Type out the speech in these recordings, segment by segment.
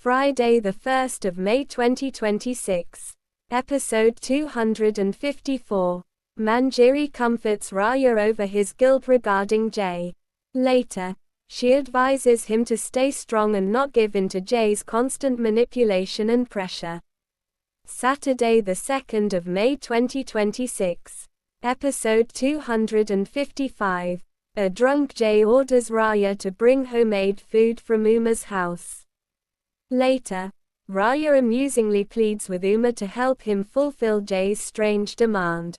Friday the 1st of May 2026. Episode 254. Manjeri comforts Raya over his guilt regarding Jay. Later, she advises him to stay strong and not give in to Jay's constant manipulation and pressure. Saturday the 2nd of May 2026. Episode 255. A drunk Jay orders Raya to bring homemade food from Uma's house. Later, Raya amusingly pleads with Uma to help him fulfill Jay's strange demand.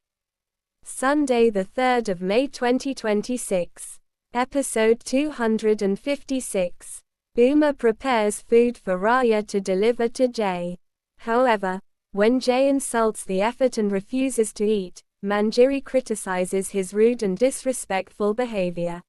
Sunday the 3rd of May 2026. Episode 256. Uma prepares food for Raya to deliver to Jay. However, when Jay insults the effort and refuses to eat, Manjeri criticizes his rude and disrespectful behavior.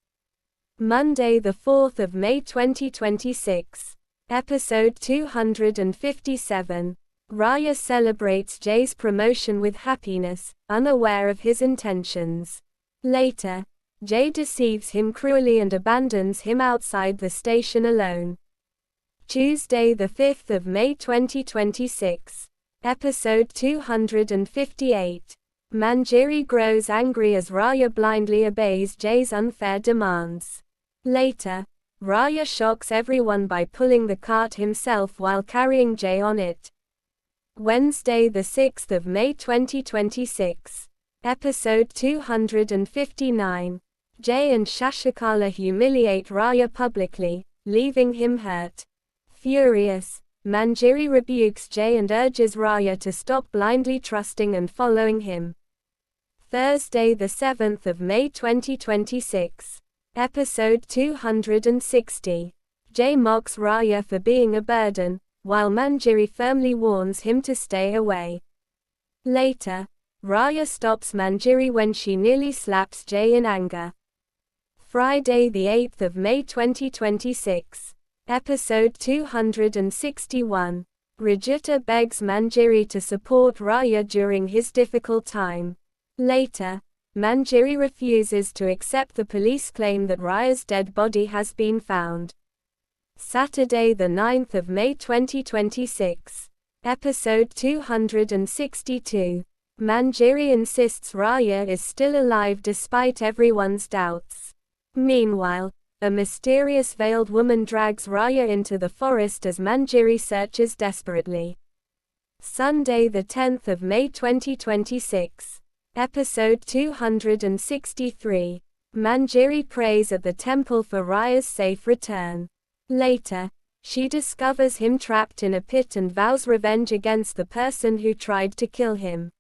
Monday the 4th of May 2026. Episode 257. Raya celebrates Jay's promotion with happiness, unaware of his intentions. Later, Jay deceives him cruelly and abandons him outside the station alone. Tuesday the 5th of May 2026. Episode 258. Manjeri grows angry as Raya blindly obeys Jay's unfair demands. Later, Raya shocks everyone by pulling the cart himself while carrying Jay on it. Wednesday the 6th of May 2026. Episode 259. Jay and Shashikala humiliate Raya publicly, leaving him hurt. Furious, Manjeri rebukes Jay and urges Raya to stop blindly trusting and following him. Thursday the 7th of May 2026. Episode 260. Jay mocks Raya for being a burden, while Manjeri firmly warns him to stay away. Later, Raya stops Manjeri when she nearly slaps Jay in anger. Friday the 8th of May 2026. Episode 261. Rajuta begs Manjeri to support Raya during his difficult time. Later, Manjeri refuses to accept the police claim that Raya's dead body has been found. Saturday the 9th of May 2026. Episode 262. Manjeri insists Raya is still alive despite everyone's doubts. Meanwhile, a mysterious veiled woman drags Raya into the forest as Manjeri searches desperately. Sunday the 10th of May 2026. Episode 263. Manjeri prays at the temple for Raya's safe return. Later, she discovers him trapped in a pit and vows revenge against the person who tried to kill him.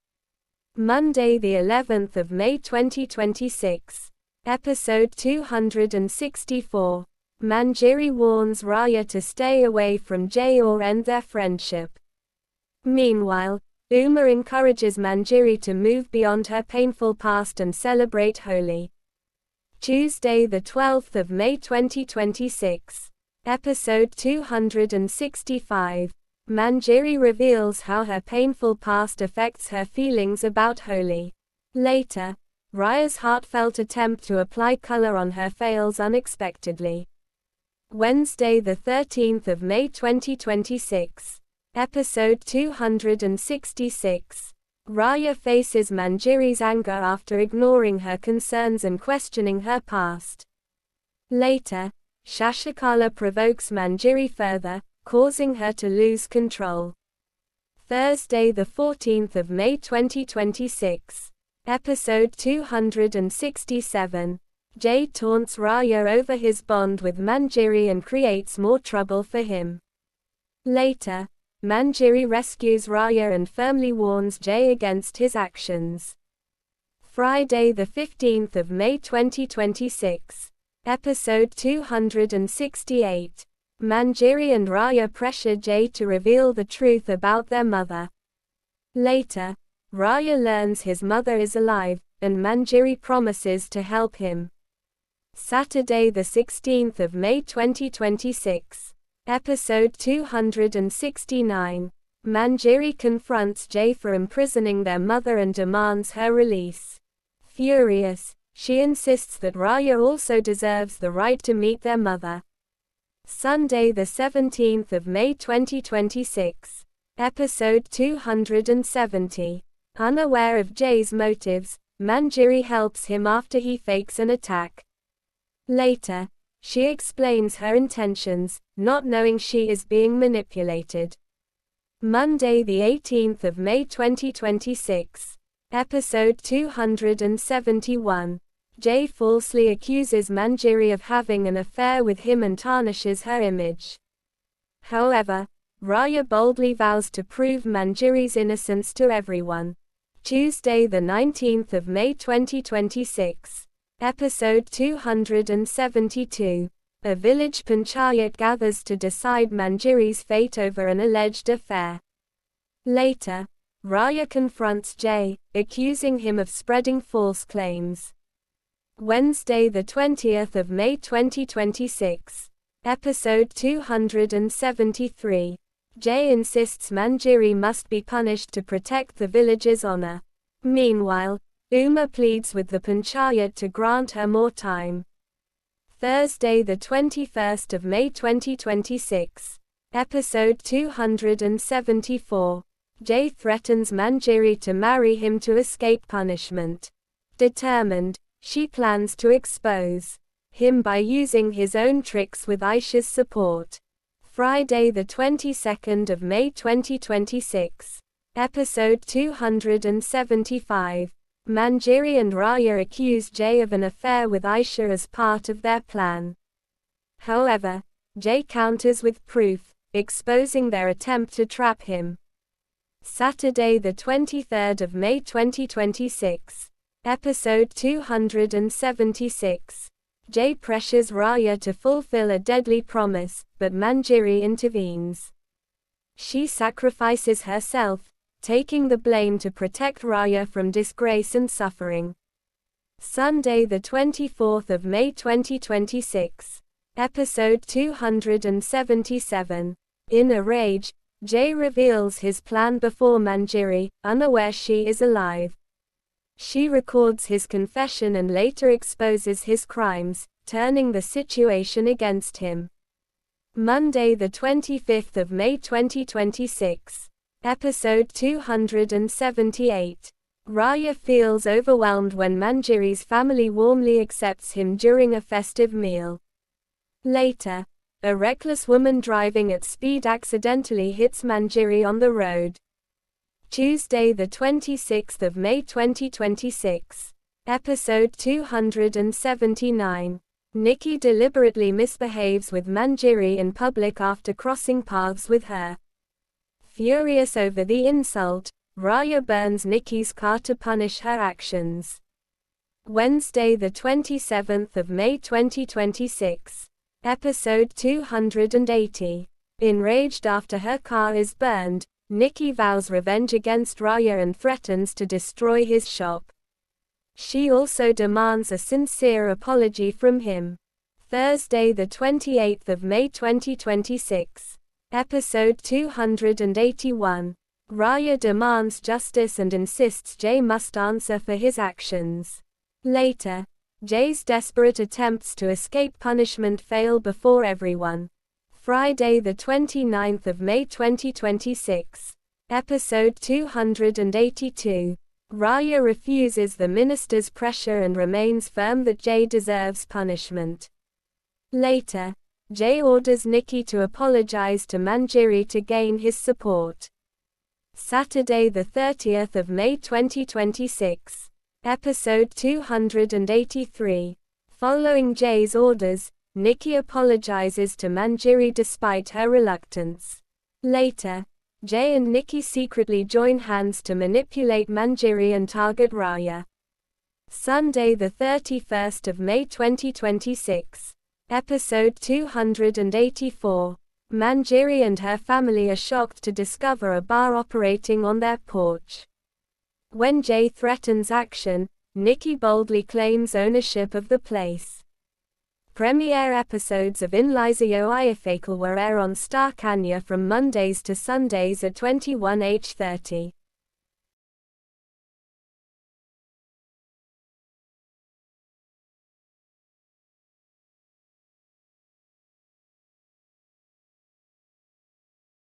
Monday the 11th of May 2026. Episode 264. Manjeri warns Raya to stay away from Jay or end their friendship. Meanwhile, Uma encourages Manjeri to move beyond her painful past and celebrate Holi. Tuesday the 12th of May 2026. Episode 265. Manjeri reveals how her painful past affects her feelings about Holi. Later, Raya's heartfelt attempt to apply color on her fails unexpectedly. Wednesday the 13th of May 2026. Episode 266. Raya faces Manjeri's anger after ignoring her concerns and questioning her past. Later, Shashikala provokes Manjeri further, causing her to lose control. Thursday the 14th of May 2026. Episode 267. Jay taunts Raya over his bond with Manjeri and creates more trouble for him. Later, Manjeri rescues Raya and firmly warns Jay against his actions. Friday the 15th of May 2026. Episode 268. Manjeri and Raya pressure Jay to reveal the truth about their mother. Later, Raya learns his mother is alive, and Manjeri promises to help him. Saturday the 16th of May 2026. Episode 269. Manjeri confronts Jay for imprisoning their mother and demands her release. Furious, she insists that Raya also deserves the right to meet their mother. Sunday the 17th of May 2026. Episode 270. Unaware of Jay's motives, Manjari helps him after he fakes an attack. Later, she explains her intentions, not knowing she is being manipulated. Monday the 18th of May 2026. Episode 271. Jay falsely accuses Manjari of having an affair with him and tarnishes her image. However, Raya boldly vows to prove Manjari's innocence to everyone. Tuesday the 19th of May 2026. Episode 272. A village panchayat gathers to decide Manjari's fate over an alleged affair. Later, Raya confronts Jay, accusing him of spreading false claims. Wednesday the 20th of May 2026. Episode 273. Jay insists Manjari must be punished to protect the village's honor. Meanwhile, Uma pleads with the panchayat to grant her more time. Thursday the 21st of May 2026. Episode 274. Jay threatens Manjari to marry him to escape punishment. Determined, she plans to expose him by using his own tricks with Aisha's support. Friday the 22nd of May 2026. Episode 275. Manjari and Raya accuse Jay of an affair with Aisha as part of their plan. However, Jay counters with proof, exposing their attempt to trap him. Saturday the 23rd of May 2026. Episode 276. Jay pressures Raya to fulfill a deadly promise, but Manjari intervenes. She sacrifices herself, taking the blame to protect Raya from disgrace and suffering. Sunday the 24th of May 2026. Episode 277. In a rage, Jay reveals his plan before Manjari, unaware she is alive. She records his confession and later exposes his crimes, turning the situation against him. Monday the 25th of May 2026. Episode 278. Raya feels overwhelmed when Manjari's family warmly accepts him during a festive meal. Later, a reckless woman driving at speed accidentally hits Manjari on the road. Tuesday the 26th of May 2026. Episode 279. Nikki deliberately misbehaves with Manjari in public after crossing paths with her. Furious over the insult, Raya burns Nikki's car to punish her actions. Wednesday the 27th of May 2026. Episode 280. Enraged after her car is burned, Nikki vows revenge against Raya and threatens to destroy his shop. She also demands a sincere apology from him. Thursday the 28th of May 2026. Episode 281. Raya demands justice and insists Jay must answer for his actions. Later, Jay's desperate attempts to escape punishment fail before everyone. Friday the 29th of May 2026. Episode 282. Raya refuses the minister's pressure and remains firm that Jay deserves punishment. Later, Jay orders Nikki to apologize to Manjari to gain his support. Saturday the 30th of May 2026. Episode 283. Following Jay's orders, Nikki apologizes to Manjari despite her reluctance. Later, Jay and Nikki secretly join hands to manipulate Manjari and target Raya. Sunday the 31st of May 2026. Episode 284. Manjari and her family are shocked to discover a bar operating on their porch. When Jay threatens action, Nikki boldly claims ownership of the place. Premiere episodes of Inhliziyo Ayiphakelwa air on Star Khanya from Mondays to Sundays at 21h30.